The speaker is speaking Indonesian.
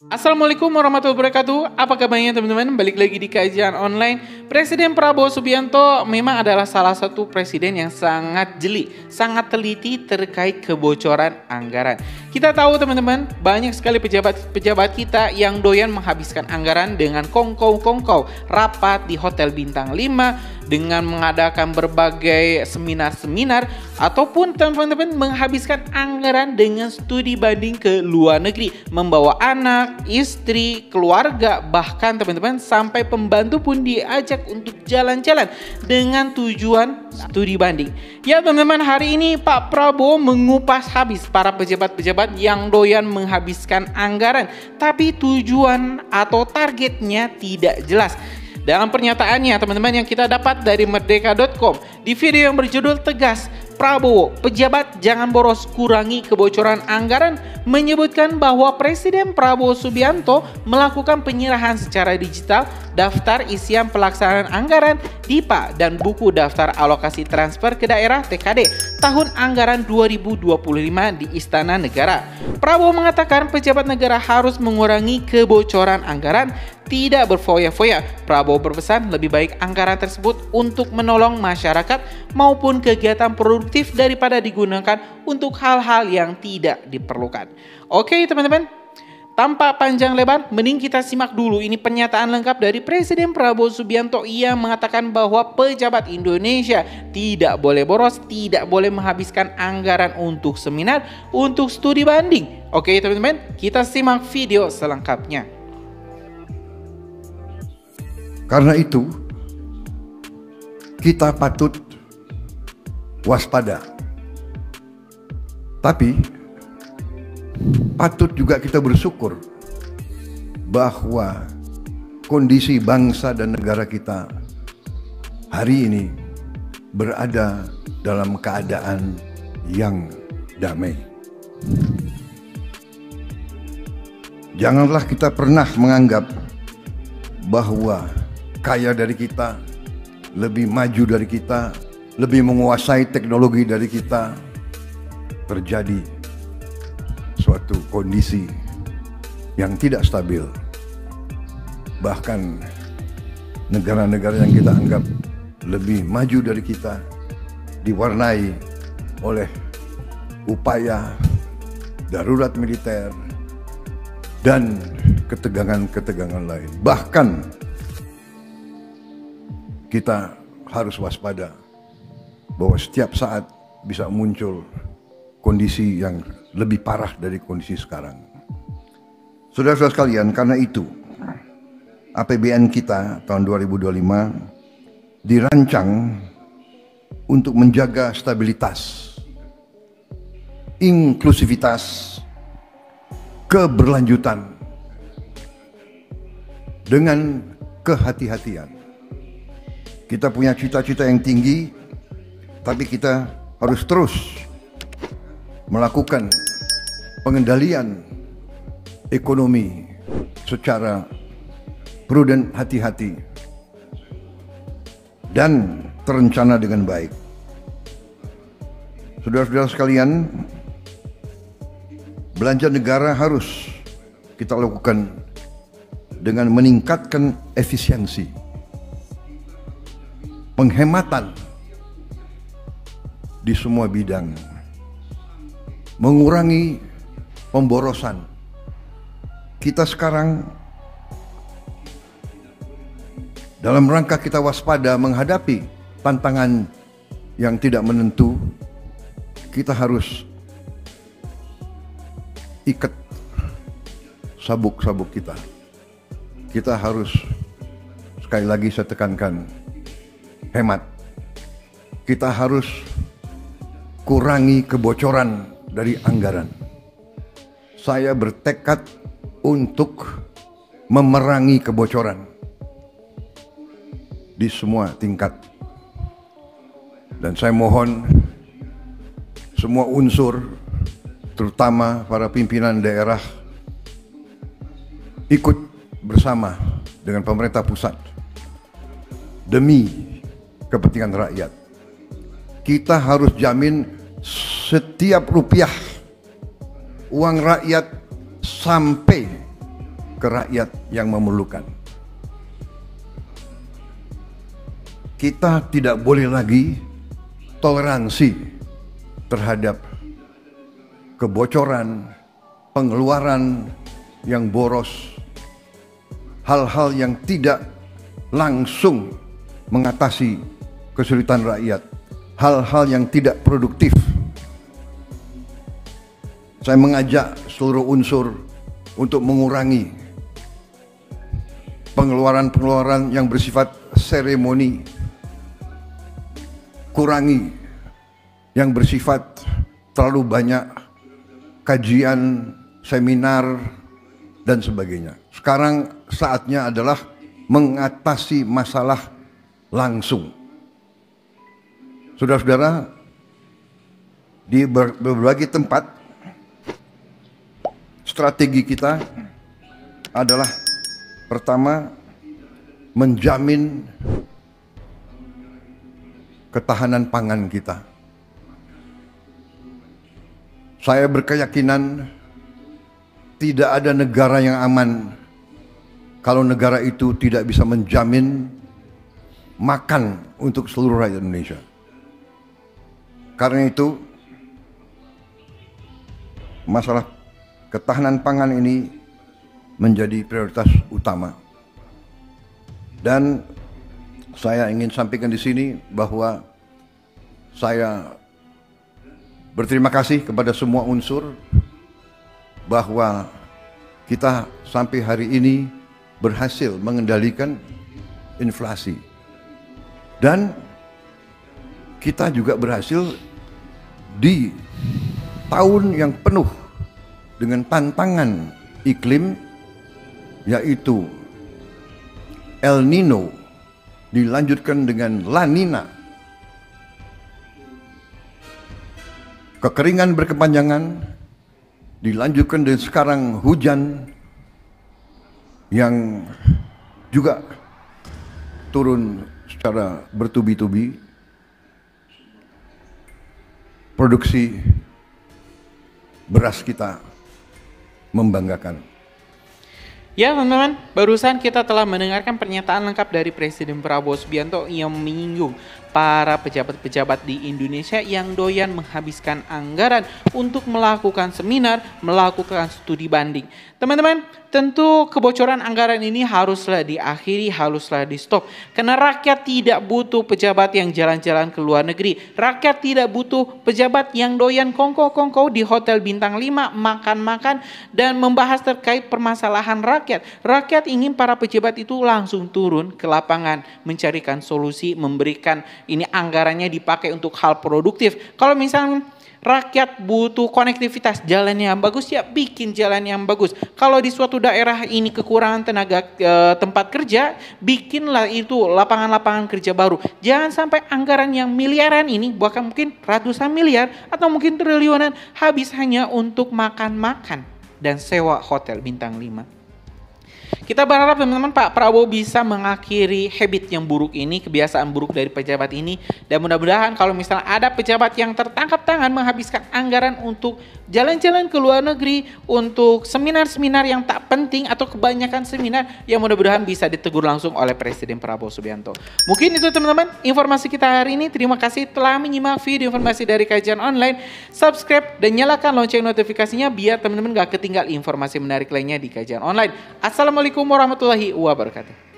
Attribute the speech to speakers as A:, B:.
A: Assalamualaikum warahmatullahi wabarakatuh. Apa kabarnya teman-teman? Balik lagi di kajian online. Presiden Prabowo Subianto memang adalah salah satu presiden yang sangat jeli, sangat teliti terkait kebocoran anggaran. Kita tahu teman-teman, banyak sekali pejabat-pejabat kita yang doyan menghabiskan anggaran dengan kongkow-kongkow, rapat di Hotel Bintang 5, dengan mengadakan berbagai seminar-seminar, ataupun teman-teman menghabiskan anggaran dengan studi banding ke luar negeri, membawa anak, istri, keluarga, bahkan teman-teman sampai pembantu pun diajak untuk jalan-jalan dengan tujuan studi banding. Ya teman-teman, hari ini Pak Prabowo mengupas habis para pejabat-pejabat yang doyan menghabiskan anggaran, tapi tujuan atau targetnya tidak jelas. Dalam pernyataannya teman-teman yang kita dapat dari merdeka.com, di video yang berjudul Tegas, Prabowo, pejabat jangan boros, kurangi kebocoran anggaran, menyebutkan bahwa Presiden Prabowo Subianto melakukan penyerahan secara digital daftar isian pelaksanaan anggaran DIPA dan buku daftar alokasi transfer ke daerah TKD tahun anggaran 2025 di Istana Negara. Prabowo mengatakan pejabat negara harus mengurangi kebocoran anggaran, tidak berfoya-foya. Prabowo berpesan lebih baik anggaran tersebut untuk menolong masyarakat maupun kegiatan produktif daripada digunakan untuk hal-hal yang tidak diperlukan. Oke teman-teman, tanpa panjang lebar, mending kita simak dulu ini pernyataan lengkap dari Presiden Prabowo Subianto. Ia mengatakan bahwa pejabat Indonesia tidak boleh boros, tidak boleh menghabiskan anggaran untuk seminar, untuk studi banding. Oke teman-teman, kita simak video selengkapnya.
B: Karena itu, kita patut waspada. Tapi, patut juga kita bersyukur bahwa kondisi bangsa dan negara kita hari ini berada dalam keadaan yang damai. Janganlah kita pernah menganggap bahwa kaya dari kita, lebih maju dari kita, lebih menguasai teknologi dari kita, terjadi suatu kondisi yang tidak stabil. Bahkan negara-negara yang kita anggap lebih maju dari kita diwarnai oleh upaya darurat militer dan ketegangan-ketegangan lain. Bahkan kita harus waspada bahwa setiap saat bisa muncul kondisi yang lebih parah dari kondisi sekarang. Saudara-saudara sekalian, karena itu APBN kita tahun 2025 dirancang untuk menjaga stabilitas, inklusivitas, keberlanjutan dengan kehati-hatian. Kita punya cita-cita yang tinggi, tapi kita harus terus melakukan pengendalian ekonomi secara prudent, hati-hati, dan terencana dengan baik. Saudara-saudara sekalian, belanja negara harus kita lakukan dengan meningkatkan efisiensi, penghematan di semua bidang, mengurangi pemborosan. Kita sekarang dalam rangka kita waspada menghadapi tantangan yang tidak menentu, kita harus ikat sabuk-sabuk kita. Kita harus, sekali lagi saya tekankan, hemat. Kita harus kurangi kebocoran dari anggaran. Saya bertekad untuk memerangi kebocoran di semua tingkat. Dan saya mohon semua unsur, terutama para pimpinan daerah, ikut bersama dengan pemerintah pusat demi kepentingan rakyat. Kita harus jamin setiap rupiah uang rakyat sampai ke rakyat yang memerlukan. Kita tidak boleh lagi toleransi terhadap kebocoran, pengeluaran yang boros, hal-hal yang tidak langsung mengatasi kesulitan rakyat, hal-hal yang tidak produktif. Saya mengajak seluruh unsur untuk mengurangi pengeluaran-pengeluaran yang bersifat seremoni, kurangi yang bersifat terlalu banyak kajian, seminar, dan sebagainya. Sekarang saatnya adalah mengatasi masalah langsung. Saudara-saudara, di berbagai tempat, strategi kita adalah pertama, menjamin ketahanan pangan kita. Saya berkeyakinan tidak ada negara yang aman kalau negara itu tidak bisa menjamin makan untuk seluruh rakyat Indonesia. Karena itu, masalah ketahanan pangan ini menjadi prioritas utama. Dan saya ingin sampaikan di sini bahwa saya berterima kasih kepada semua unsur bahwa kita sampai hari ini berhasil mengendalikan inflasi. Dan kita juga berhasil di tahun yang penuh dengan tantangan iklim, yaitu El Nino dilanjutkan dengan La Nina, kekeringan berkepanjangan dilanjutkan dengan sekarang hujan yang juga turun secara bertubi-tubi. Produksi beras kita membanggakan.
A: Ya teman-teman, barusan kita telah mendengarkan pernyataan lengkap dari Presiden Prabowo Subianto yang menyinggung para pejabat-pejabat di Indonesia yang doyan menghabiskan anggaran untuk melakukan seminar, melakukan studi banding. Teman-teman, tentu kebocoran anggaran ini haruslah diakhiri, haruslah di stop. Karena rakyat tidak butuh pejabat yang jalan-jalan ke luar negeri. Rakyat tidak butuh pejabat yang doyan kongko-kongko di hotel bintang 5, makan-makan dan membahas terkait permasalahan rakyat. Rakyat ingin para pejabat itu langsung turun ke lapangan, mencarikan solusi, memberikan ini anggarannya dipakai untuk hal produktif. Kalau misalnya rakyat butuh konektivitas, jalan yang bagus, ya bikin jalan yang bagus. Kalau di suatu daerah ini kekurangan tenaga tempat kerja, bikinlah itu lapangan-lapangan kerja baru. Jangan sampai anggaran yang miliaran ini, bahkan mungkin ratusan miliar atau mungkin triliunan, habis hanya untuk makan-makan dan sewa hotel bintang 5. Kita berharap teman-teman Pak Prabowo bisa mengakhiri habit yang buruk ini, kebiasaan buruk dari pejabat ini. Dan mudah-mudahan kalau misalnya ada pejabat yang tertangkap tangan menghabiskan anggaran untuk jalan-jalan ke luar negeri, untuk seminar-seminar yang tak penting atau kebanyakan seminar, yang mudah-mudahan bisa ditegur langsung oleh Presiden Prabowo Subianto. Mungkin itu teman-teman informasi kita hari ini. Terima kasih telah menyimak video informasi dari Kajian Online. Subscribe dan nyalakan lonceng notifikasinya biar teman-teman gak ketinggal informasi menarik lainnya di Kajian Online. Assalamualaikum warahmatullahi wabarakatuh.